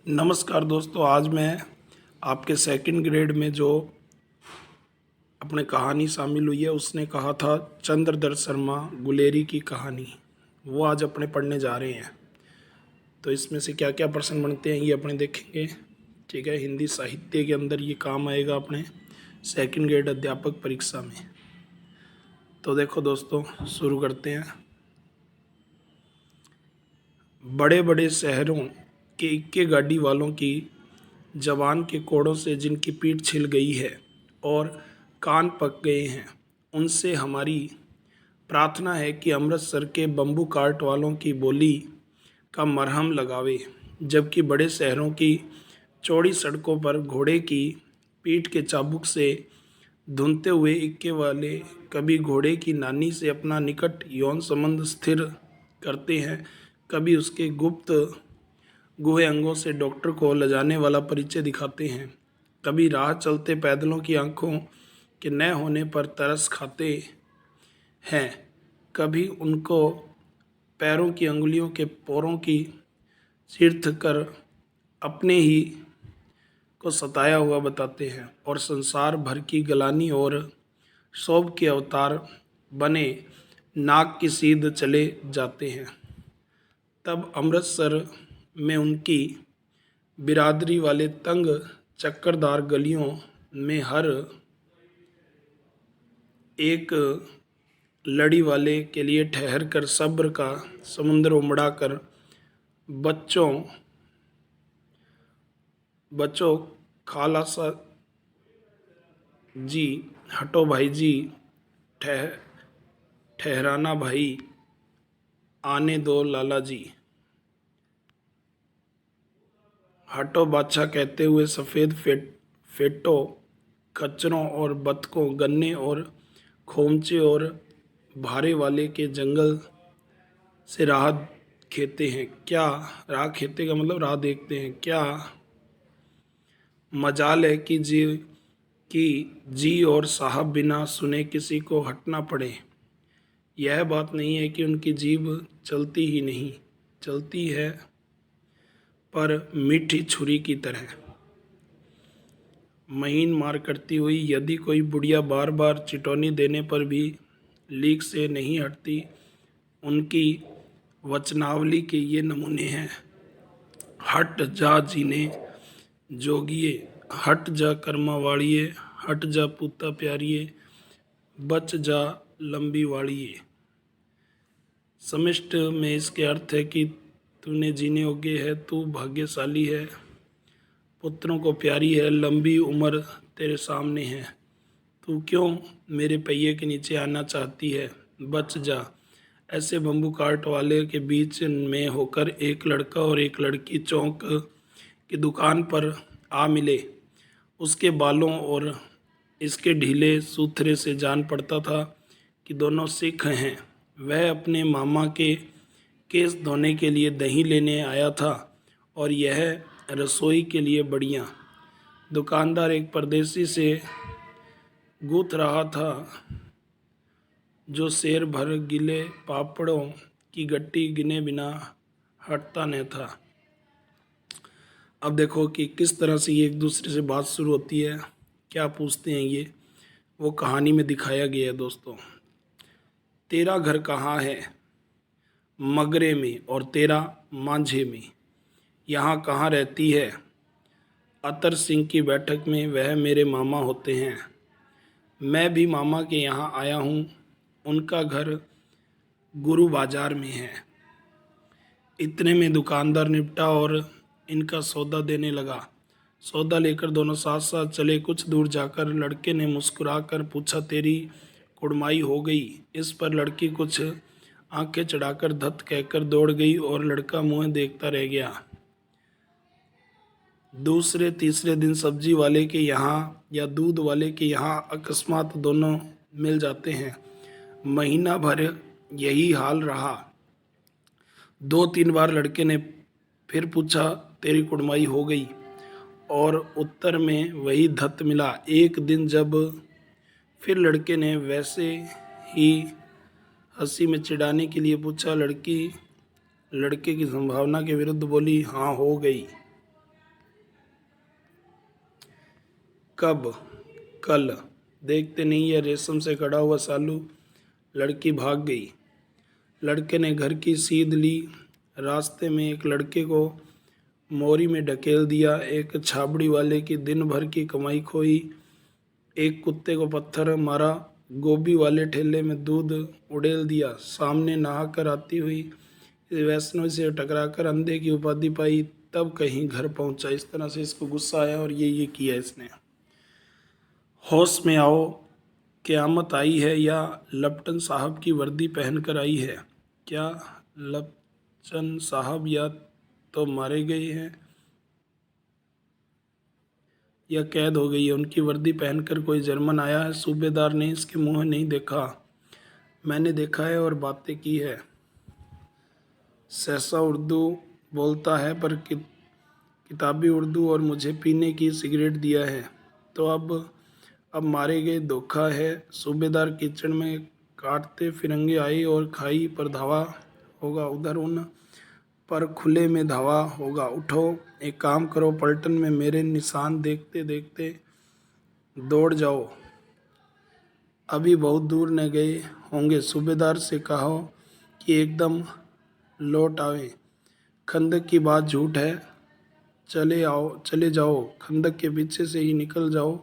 नमस्कार दोस्तों, आज मैं आपके सेकंड ग्रेड में जो अपने कहानी शामिल हुई है उसने कहा था चंद्रधर शर्मा गुलेरी की कहानी। वो आज अपने पढ़ने जा रहे हैं। तो इसमें से क्या क्या प्रश्न बनते हैं ये अपने देखेंगे। ठीक है, हिंदी साहित्य के अंदर ये काम आएगा अपने सेकंड ग्रेड अध्यापक परीक्षा में। तो देखो दोस्तों, शुरू करते हैं। बड़े बड़े शहरों के इक्के गाड़ी वालों की जवान के कोड़ों से जिनकी पीठ छिल गई है और कान पक गए हैं, उनसे हमारी प्रार्थना है कि अमृतसर के बम्बू कार्ट वालों की बोली का मरहम लगावे, जबकि बड़े शहरों की चौड़ी सड़कों पर घोड़े की पीठ के चाबुक से धुनते हुए इक्के वाले कभी घोड़े की नानी से अपना निकट यौन संबंध स्थिर करते हैं, कभी उसके गुप्त गुहे अंगों से डॉक्टर को लजाने वाला परिचय दिखाते हैं, कभी राह चलते पैदलों की आंखों के न होने पर तरस खाते हैं, कभी उनको पैरों की अंगुलियों के पोरों की चीर्थ कर अपने ही को सताया हुआ बताते हैं और संसार भर की गलानी और शोभ के अवतार बने नाक की सीध चले जाते हैं। तब अमृतसर में उनकी बिरादरी वाले तंग चक्करदार गलियों में हर एक लड़ी वाले के लिए ठहर कर सब्र का समुद्र उमड़ा कर बच्चों बच्चों खालासा जी, हटो भाई जी, ठह ठहराना भाई, आने दो लाला जी, हटो बादशाह कहते हुए सफ़ेद फेटों, खच्चरों और बतखों, गन्ने और खोमचे और भारे वाले के जंगल से राह खेते हैं। क्या राह खेते का मतलब राह देखते हैं। क्या मजाल है कि जी और साहब बिना सुने किसी को हटना पड़े। यह बात नहीं है कि उनकी जीभ चलती ही नहीं, चलती है पर मीठी छुरी की तरह महीन मार करती हुई। यदि कोई बुढ़िया बार बार चिटौनी देने पर भी लीक से नहीं हटती, उनकी वचनावली के ये नमूने हैं। हट जा जीने जोगिए, हट जा कर्मा वाड़िए, हट जा पूता प्यारिए, बच जा लंबी वाड़िए। समिष्ट में इसके अर्थ है कि तूने जीने योग्य है, तू भाग्यशाली है, पुत्रों को प्यारी है, लंबी उम्र तेरे सामने है, तू क्यों मेरे पहिए के नीचे आना चाहती है, बच जा। ऐसे बम्बू कार्ट वाले के बीच में होकर एक लड़का और एक लड़की चौक की दुकान पर आ मिले। उसके बालों और इसके ढीले सूथरे से जान पड़ता था कि दोनों सिख हैं। वह अपने मामा के केस धोने के लिए दही लेने आया था और यह रसोई के लिए बढ़िया। दुकानदार एक परदेसी से गूँथ रहा था जो शेर भर गिले पापड़ों की गट्टी गिने बिना हटता न था। अब देखो कि किस तरह से ये एक दूसरे से बात शुरू होती है, क्या पूछते हैं ये वो कहानी में दिखाया गया है दोस्तों। तेरा घर कहाँ है? मगरे में। और तेरा? मांझे में। यहाँ कहाँ रहती है? अतर सिंह की बैठक में, वह मेरे मामा होते हैं। मैं भी मामा के यहाँ आया हूँ, उनका घर गुरु बाजार में है। इतने में दुकानदार निपटा और इनका सौदा देने लगा। सौदा लेकर दोनों साथ साथ चले। कुछ दूर जाकर लड़के ने मुस्कुरा कर पूछा, तेरी कुड़माई हो गई? इस पर लड़की कुछ आंखें चढ़ाकर धत कहकर दौड़ गई और लड़का मुँह देखता रह गया। दूसरे तीसरे दिन सब्जी वाले के यहाँ या दूध वाले के यहाँ अकस्मात दोनों मिल जाते हैं। महीना भर यही हाल रहा। 2-3 बार लड़के ने फिर पूछा, तेरी कुड़माई हो गई? और उत्तर में वही धत मिला। एक दिन जब फिर लड़के ने वैसे ही हंसी में चिढ़ाने के लिए पूछा, लड़की लड़के की संभावना के विरुद्ध बोली, हाँ हो गई। कब? कल। देखते नहीं है रेशम से कड़ा हुआ सालू। लड़की भाग गई। लड़के ने घर की सीध ली। रास्ते में एक लड़के को मोरी में ढकेल दिया। एक छाबड़ी वाले की दिन भर की कमाई खोई। एक कुत्ते को पत्थर मारा। गोभी वाले ठेले में दूध उड़ेल दिया। सामने नहाकर आती हुई वैष्णव से टकराकर अंधे की उपाधि पाई। तब कहीं घर पहुंचा। इस तरह से इसको गुस्सा आया और ये किया इसने। होश में आओ, क़यामत आई है या लपटन साहब की वर्दी पहनकर आई है। क्या लपटन साहब या तो मारे गए हैं या कैद हो गई है। उनकी वर्दी पहनकर कोई जर्मन आया है। सूबेदार ने इसके मुंह नहीं देखा, मैंने देखा है और बातें की है। सहसा उर्दू बोलता है पर किताबी उर्दू, और मुझे पीने की सिगरेट दिया है। तो अब मारे गए धोखा है। सूबेदार किचन में काटते फिरंगे आए और खाई पर धावा होगा। उधर उन पर खुले में धावा होगा। उठो, एक काम करो, पलटन में मेरे निशान देखते देखते दौड़ जाओ। अभी बहुत दूर न गए होंगे। सूबेदार से कहो कि एकदम लौट आवे। खंदक की बात झूठ है। चले जाओ, खंदक के पीछे से ही निकल जाओ,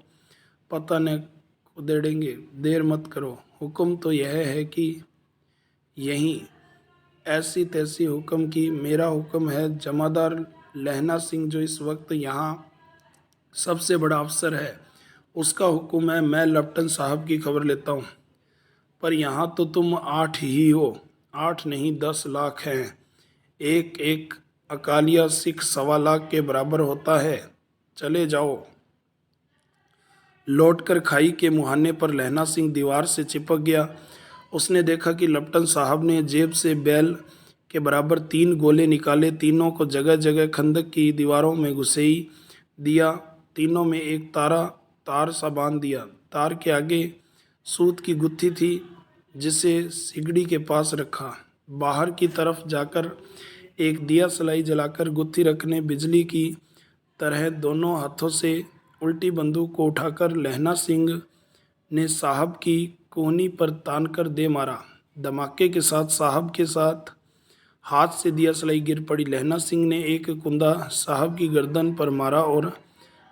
पता न उधेड़ेंगे। देर मत करो। हुक्म तो यह है कि यहीं ऐसी तैसी हुक्म की। मेरा हुक्म है जमादार लहना सिंह, जो इस वक्त यहाँ सबसे बड़ा अफसर है, उसका हुक्म है। मैं लपटन साहब की खबर लेता हूँ। पर यहाँ तो तुम 8 ही हो। 8 नहीं 10 लाख हैं। एक एक अकालिया सिख 1.25 लाख के बराबर होता है। चले जाओ। लौटकर खाई के मुहाने पर लहना सिंह दीवार से चिपक गया। उसने देखा कि लपटन साहब ने जेब से बैल के बराबर 3 गोले निकाले। तीनों को जगह जगह खंदक की दीवारों में घुसेई दिया। तीनों में एक तार सा बांध दिया। तार के आगे सूत की गुत्थी थी, जिसे सिगड़ी के पास रखा। बाहर की तरफ जाकर एक दिया सलाई जलाकर गुत्थी रखने बिजली की तरह दोनों हाथों से उल्टी बंदूक को उठाकर लहना सिंह ने साहब की कोहनी पर तानकर दे मारा। धमाके के साथ साहब के साथ हाथ से दिया सलाई गिर पड़ी। लहना सिंह ने एक कुंदा साहब की गर्दन पर मारा और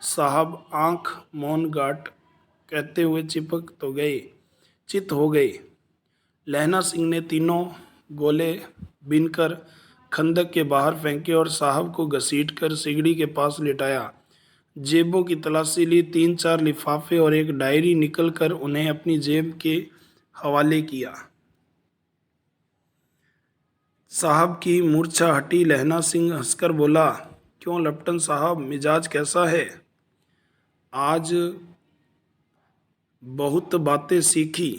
साहब आंख मौन गाट कहते हुए चित हो गए। लहना सिंह ने तीनों गोले बीनकर खंदक के बाहर फेंके और साहब को घसीटकर सिगड़ी के पास लिटाया। जेबों की तलाशी ली। 3-4 लिफाफे और एक डायरी निकल कर उन्हें अपनी जेब के हवाले किया। साहब की मूर्छा हटी। लहना सिंह हंसकर बोला, क्यों लपटन साहब, मिजाज कैसा है? आज बहुत बातें सीखी।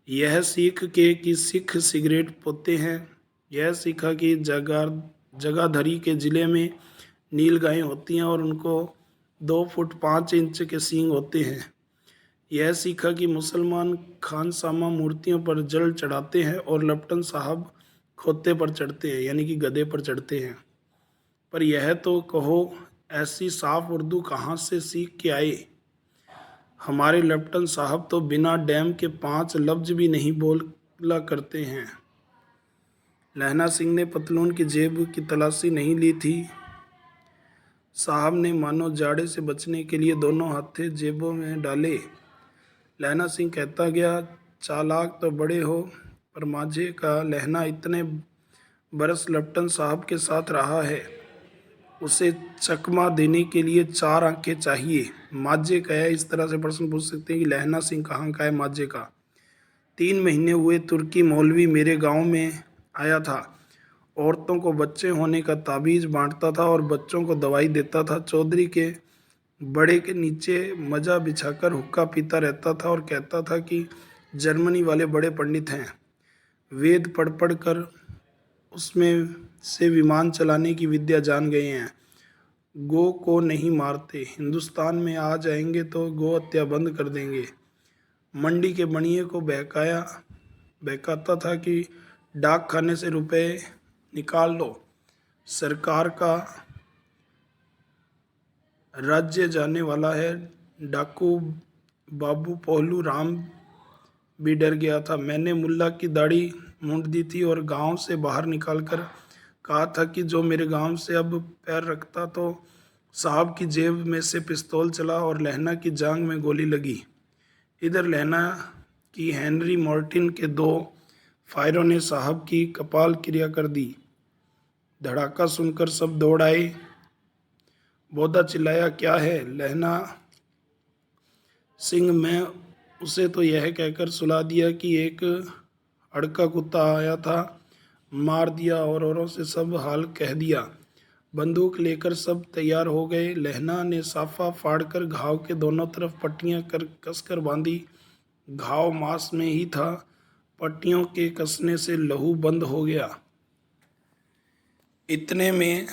यह सीख के कि सिख सिगरेट पोते हैं। यह सीखा कि जगाधरी के ज़िले में नील गायें होती हैं और उनको 2 फुट 5 इंच के सींग होते हैं। यह सीखा कि मुसलमान खानसामा मूर्तियों पर जल चढ़ाते हैं और लपटन साहब खोते पर चढ़ते हैं, यानी कि गधे पर चढ़ते हैं। पर यह तो कहो, ऐसी साफ उर्दू कहाँ से सीख के आए? हमारे लपटन साहब तो बिना डैम के 5 लफ्ज भी नहीं बोला करते हैं। लहना सिंह ने पतलून की जेब की तलाशी नहीं ली थी। साहब ने मानो जाड़े से बचने के लिए दोनों हाथे जेबों में डाले। लहना सिंह कहता गया, चालाक तो बड़े हो, पर माझे का लहना इतने बरस लपटन साहब के साथ रहा है, उसे चकमा देने के लिए 4 आंखें चाहिए। माझे का है, इस तरह से प्रश्न पूछ सकते हैं कि लहना सिंह कहाँ का है माझे का। 3 महीने हुए तुर्की मौलवी मेरे गांव में आया था। औरतों को बच्चे होने का ताबीज़ बांटता था और बच्चों को दवाई देता था। चौधरी के बड़े के नीचे मजा बिछाकर हुक्का पीता रहता था और कहता था कि जर्मनी वाले बड़े पंडित हैं, वेद पढ़ पढ़ कर उसमें से विमान चलाने की विद्या जान गए हैं। गो को नहीं मारते, हिंदुस्तान में आ जाएंगे तो गो हत्या बंद कर देंगे। मंडी के बनिए को बहकाता था कि डाक खाने से रुपए निकाल लो, सरकार का राज्य जाने वाला है। डाकू बाबू पहलू राम भी डर गया था। मैंने मुल्ला की दाढ़ी मूंड दी थी और गांव से बाहर निकालकर कहा था कि जो मेरे गांव से अब पैर रखता तो साहब की जेब में से पिस्तौल चला और लहना की जांग में गोली लगी। इधर लहना की हेनरी मार्टिन के 2 फायरों ने साहब की कपाल क्रिया कर दी। धड़ाका सुनकर सब दौड़ आए। बोधा चिल्लाया, क्या है? लहना सिंह, मैं उसे तो यह कहकर सुला दिया कि एक अड़का कुत्ता आया था, मार दिया और औरों से सब हाल कह दिया। बंदूक लेकर सब तैयार हो गए। लहना ने साफा फाड़कर घाव के दोनों तरफ पट्टियां कसकर बांधी। घाव मांस में ही था। पट्टियों के कसने से लहू बंद हो गया। इतने में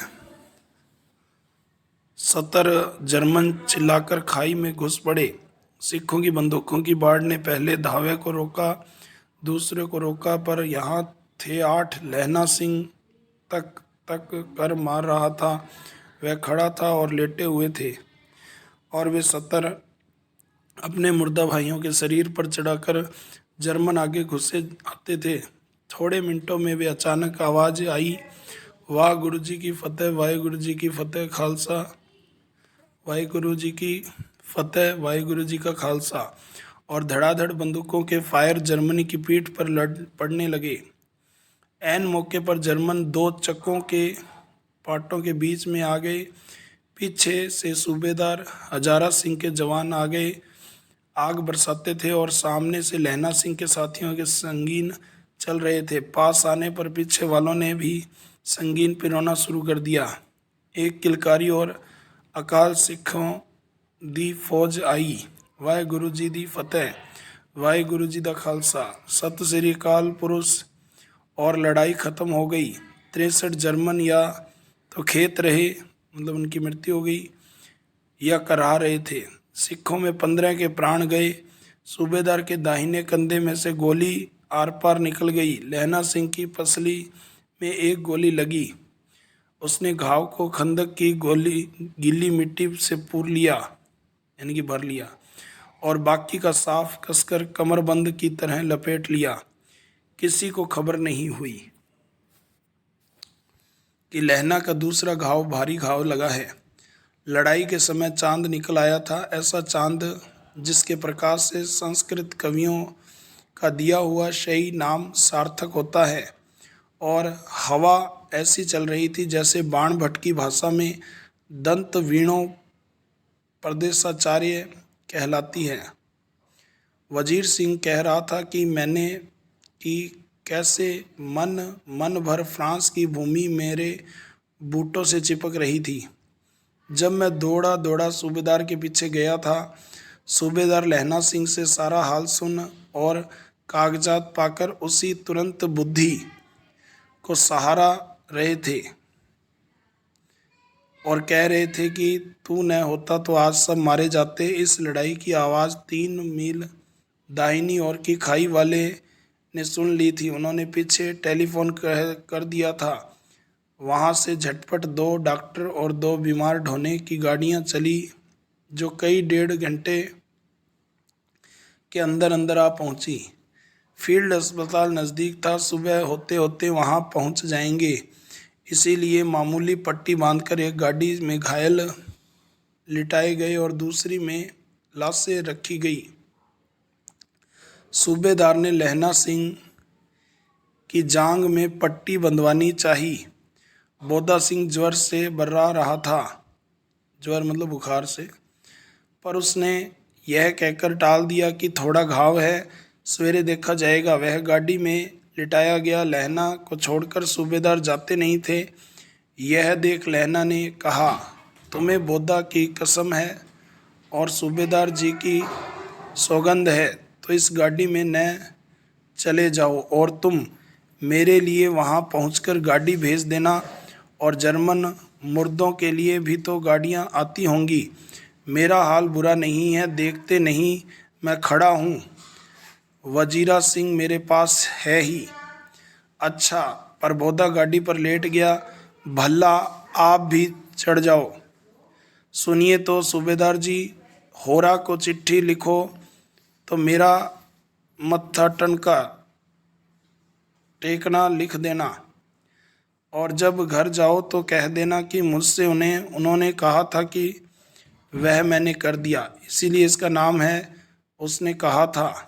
70 जर्मन चिल्लाकर खाई में घुस पड़े। सिखों की बंदूकों की बाढ़ ने पहले धावे को रोका, दूसरे को रोका, पर यहाँ थे 8। लहना सिंह तक तक कर मार रहा था। वह खड़ा था और लेटे हुए थे और वे 70 अपने मुर्दा भाइयों के शरीर पर चढ़ाकर जर्मन आगे घुसे आते थे। थोड़े मिनटों में वे अचानक आवाज़ आई, वाह गुरु जी की फतेह, वाहिगुरु जी की फतेह, खालसा वाहिगुरु जी की फतेह, वाहिगुरु जी का खालसा। और धड़ाधड़ बंदूकों के फायर जर्मनी की पीठ पर पड़ने लगे। ऐन मौके पर जर्मन 2 चक्कों के पाटों के बीच में आ गए। पीछे से सूबेदार हजारा सिंह के जवान आ गए, आग बरसाते थे और सामने से लहना सिंह के साथियों के संगीन चल रहे थे। पास आने पर पीछे वालों ने भी संगीन पिरोना शुरू कर दिया। एक किलकारी और अकाल सिखों दी फौज आई। वाहिगुरु जी दी फतेह, वाहिगुरु जी दा खालसा, सत श्री अकाल पुरुष। और लड़ाई खत्म हो गई। 63 जर्मन या तो खेत रहे, मतलब उनकी मृत्यु हो गई, या करा रहे थे। सिखों में 15 के प्राण गए। सूबेदार के दाहिने कंधे में से गोली आर पार निकल गई। लहना सिंह की पसली में एक गोली लगी। उसने घाव को खंदक की गोली गीली मिट्टी से पूर लिया, यानी कि भर लिया, और बाकी का साफ कसकर कमरबंद की तरह लपेट लिया। किसी को खबर नहीं हुई कि लहना का दूसरा घाव भारी घाव लगा है। लड़ाई के समय चांद निकल आया था, ऐसा चांद जिसके प्रकाश से संस्कृत कवियों का दिया हुआ शही नाम सार्थक होता है। और हवा ऐसी चल रही थी जैसे बाण भट्ट की भाषा में दंत वीणों प्रदेशाचार्य कहलाती है। वजीर सिंह कह रहा था कि मैंने कि कैसे मन भर फ्रांस की भूमि मेरे बूटों से चिपक रही थी। जब मैं दौड़ा दौड़ा सूबेदार के पीछे गया था, सूबेदार लहना सिंह से सारा हाल सुन और कागजात पाकर उसी तुरंत बुद्धि को सहारा रहे थे और कह रहे थे कि तू न होता तो आज सब मारे जाते। इस लड़ाई की आवाज़ 3 मील दाहिनी ओर की खाई वाले ने सुन ली थी। उन्होंने पीछे टेलीफोन कर दिया था। वहाँ से झटपट 2 डॉक्टर और 2 बीमार ढोने की गाड़ियाँ चली, जो कई 1.5 घंटे के अंदर अंदर आ पहुँची। फील्ड अस्पताल नज़दीक था, सुबह होते होते वहाँ पहुँच जाएंगे। इसीलिए मामूली पट्टी बांधकर एक गाड़ी में घायल लिटाए गए और दूसरी में लाशें रखी गई। सूबेदार ने लहना सिंह की जांग में पट्टी बंधवानी चाहिए। बोधा सिंह ज्वर से बर्रा रहा था, ज्वर मतलब बुखार से, पर उसने यह कहकर टाल दिया कि थोड़ा घाव है, सवेरे देखा जाएगा। वह गाड़ी में लिटाया गया। लहना को छोड़कर सूबेदार जाते नहीं थे। यह देख लहना ने कहा, तुम्हें बोधा की कसम है और सूबेदार जी की सौगंध है तो इस गाड़ी में न चले जाओ, और तुम मेरे लिए वहाँ पहुँचकर गाड़ी भेज देना। और जर्मन मुर्दों के लिए भी तो गाड़ियाँ आती होंगी। मेरा हाल बुरा नहीं है, देखते नहीं मैं खड़ा हूँ। वजीरा सिंह मेरे पास है ही। अच्छा, पर बोधा गाड़ी पर लेट गया। भला आप भी चढ़ जाओ। सुनिए तो सूबेदार जी, होरा को चिट्ठी लिखो तो मेरा मत्था टनका टेकना लिख देना, और जब घर जाओ तो कह देना कि मुझसे उन्होंने कहा था कि वह मैंने कर दिया, इसीलिए इसका नाम है उसने कहा था।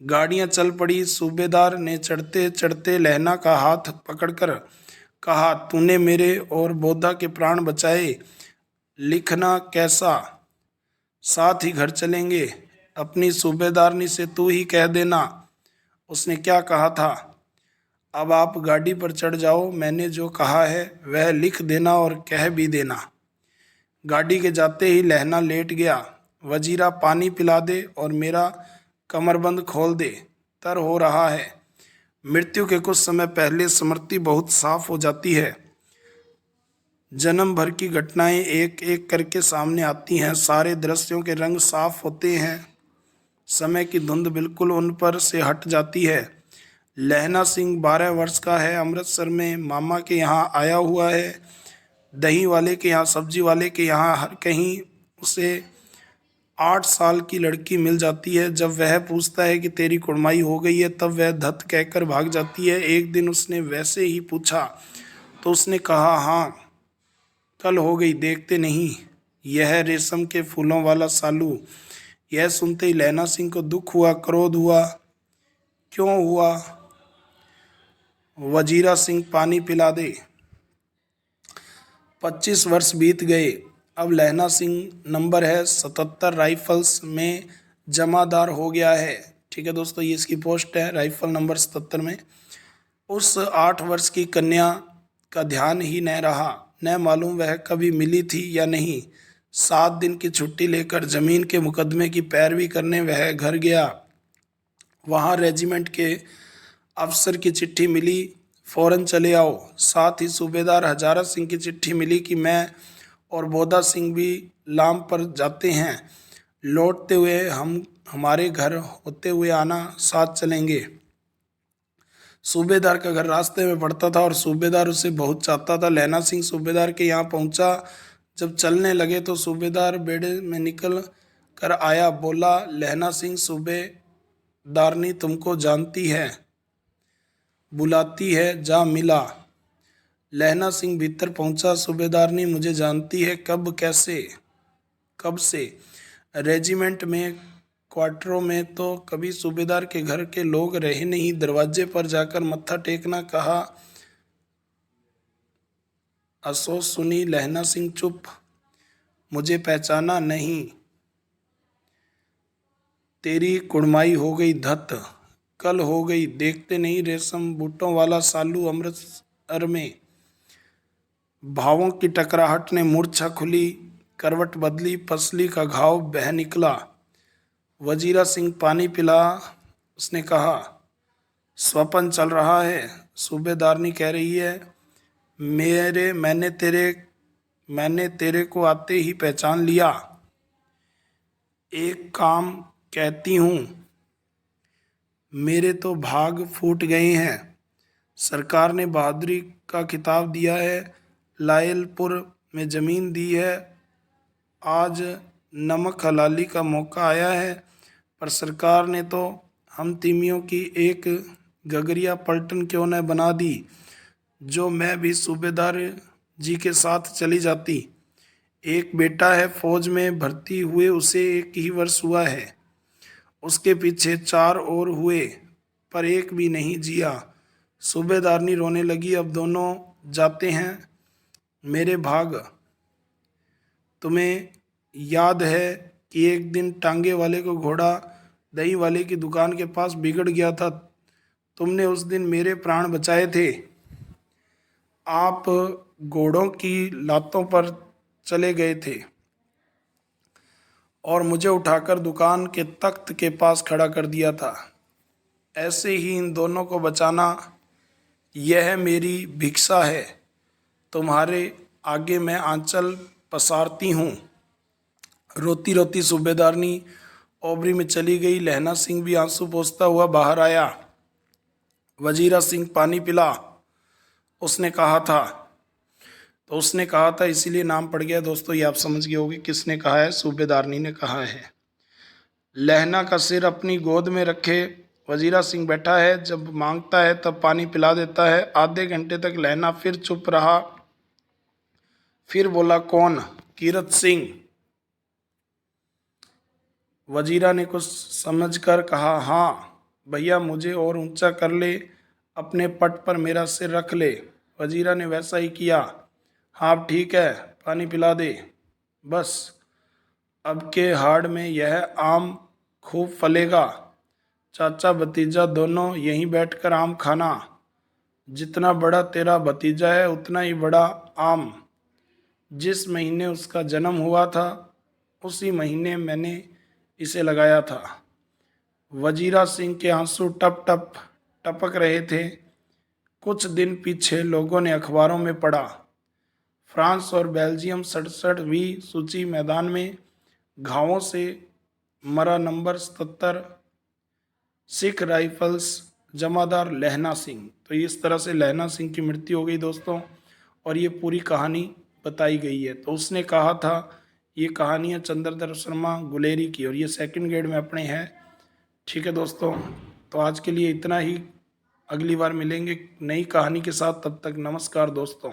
गाड़ियां चल पड़ी। सूबेदार ने चढ़ते चढ़ते लहना का हाथ पकड़कर कहा, तूने मेरे और बोधा के प्राण बचाए, लिखना कैसा, साथ ही घर चलेंगे। अपनी सूबेदारनी से तू ही कह देना उसने क्या कहा था। अब आप गाड़ी पर चढ़ जाओ, मैंने जो कहा है वह लिख देना और कह भी देना। गाड़ी के जाते ही लहना लेट गया। वजीरा, पानी पिला दे और मेरा कमरबंद खोल दे, तर हो रहा है। मृत्यु के कुछ समय पहले स्मृति बहुत साफ हो जाती है। जन्म भर की घटनाएं एक एक करके सामने आती हैं। सारे दृश्यों के रंग साफ होते हैं। समय की धुंध बिल्कुल उन पर से हट जाती है। लहना सिंह 12 वर्ष का है। अमृतसर में मामा के यहाँ आया हुआ है। दही वाले के यहाँ, सब्जी वाले के यहाँ, हर कहीं उसे 8 साल की लड़की मिल जाती है। जब वह पूछता है कि तेरी कुड़माई हो गई है, तब वह धत कहकर भाग जाती है। एक दिन उसने वैसे ही पूछा तो उसने कहा, हाँ कल हो गई, देखते नहीं, यह रेशम के फूलों वाला सालू। यह सुनते ही लहना सिंह को दुख हुआ, क्रोध हुआ। क्यों हुआ? वजीरा सिंह, पानी पिला दे। 25 वर्ष बीत गए। अब लहना सिंह नंबर है 77 राइफल्स में जमादार हो गया है। ठीक है दोस्तों, ये इसकी पोस्ट है राइफल नंबर 77 में। उस 8 वर्ष की कन्या का ध्यान ही न रहा, न मालूम वह कभी मिली थी या नहीं। 7 दिन की छुट्टी लेकर जमीन के मुकदमे की पैरवी करने वह घर गया। वहाँ रेजिमेंट के अफसर की चिट्ठी मिली, फौरन चले आओ। साथ ही सूबेदार हजारा सिंह की चिट्ठी मिली कि मैं और बोधा सिंह भी लाम पर जाते हैं, लौटते हुए हमारे घर होते हुए आना, साथ चलेंगे। सूबेदार का घर रास्ते में पड़ता था और सूबेदार उसे बहुत चाहता था। लहना सिंह सूबेदार के यहाँ पहुँचा। जब चलने लगे तो सूबेदार बेड़े में निकल कर आया। बोला, लहना सिंह, सूबेदारनी तुमको जानती है, बुलाती है, जा मिला। लहना सिंह भीतर पहुंचा। सूबेदारनी, मुझे जानती है, कब, कैसे, कब से? रेजिमेंट में क्वार्टरों में तो कभी सूबेदार के घर के लोग रहे नहीं। दरवाजे पर जाकर मत्था टेकना कहा। अफसोस सुनी। लहना सिंह चुप। मुझे पहचाना नहीं, तेरी कुड़माई हो गई धत, कल हो गई, देखते नहीं, रेशम बूटों वाला सालू अमृतसर में। भावों की टकराहट ने मूर्छा खुली, करवट बदली, पसली का घाव बह निकला। वजीरा सिंह, पानी पिला, उसने कहा। स्वपन चल रहा है। सूबेदारनी कह रही है, मैंने तेरे को आते ही पहचान लिया। एक काम कहती हूँ, मेरे तो भाग फूट गए हैं। सरकार ने बहादुरी का खिताब दिया है, लायलपुर में ज़मीन दी है। आज नमक हलाली का मौका आया है, पर सरकार ने तो हम तिमियों की एक गगरिया पलटन क्यों न बना दी, जो मैं भी सूबेदार जी के साथ चली जाती। एक बेटा है, फौज में भर्ती हुए उसे 1 ही वर्ष हुआ है। उसके पीछे 4 और हुए, पर एक भी नहीं जिया। सूबेदारनी रोने लगी। अब दोनों जाते हैं मेरे भाग। तुम्हें याद है कि एक दिन टांगे वाले को घोड़ा दही वाले की दुकान के पास बिगड़ गया था। तुमने उस दिन मेरे प्राण बचाए थे। आप घोड़ों की लातों पर चले गए थे और मुझे उठाकर दुकान के तख्त के पास खड़ा कर दिया था। ऐसे ही इन दोनों को बचाना, यह मेरी भिक्षा है। तुम्हारे आगे मैं आंचल पसारती हूँ। रोती रोती सूबेदारनी ओबरी में चली गई। लहना सिंह भी आंसू पोंछता हुआ बाहर आया। वजीरा सिंह, पानी पिला, उसने कहा था। तो उसने कहा था, इसीलिए नाम पड़ गया दोस्तों। ये आप समझ गए होंगे किसने कहा है, सूबेदारनी ने कहा है। लहना का सिर अपनी गोद में रखे वजीरा सिंह बैठा है, जब मांगता है तब पानी पिला देता है। आधे घंटे तक लहना फिर चुप रहा, फिर बोला, कौन? कीरत सिंह। वजीरा ने कुछ समझकर कहा, हाँ भैया, मुझे और ऊंचा कर ले, अपने पट पर मेरा सिर रख ले। वजीरा ने वैसा ही किया। हाँ ठीक है, पानी पिला दे बस। अब के हाड़ में यह आम खूब फलेगा, चाचा भतीजा दोनों यहीं बैठकर आम खाना। जितना बड़ा तेरा भतीजा है उतना ही बड़ा आम। जिस महीने उसका जन्म हुआ था उसी महीने मैंने इसे लगाया था। वजीरा सिंह के आंसू टप टप टपक रहे थे। कुछ दिन पीछे लोगों ने अखबारों में पढ़ा, फ्रांस और बेल्जियम 67वीं सूची मैदान में घावों से मरा, नंबर 77, सिख राइफल्स, जमादार लहना सिंह। तो इस तरह से लहना सिंह की मृत्यु हो गई दोस्तों, और ये पूरी कहानी बताई गई है। तो उसने कहा था, ये कहानी है चंद्रधर शर्मा गुलेरी की, और ये सेकंड ग्रेड में अपने हैं। ठीक है दोस्तों, तो आज के लिए इतना ही। अगली बार मिलेंगे नई कहानी के साथ, तब तक नमस्कार दोस्तों।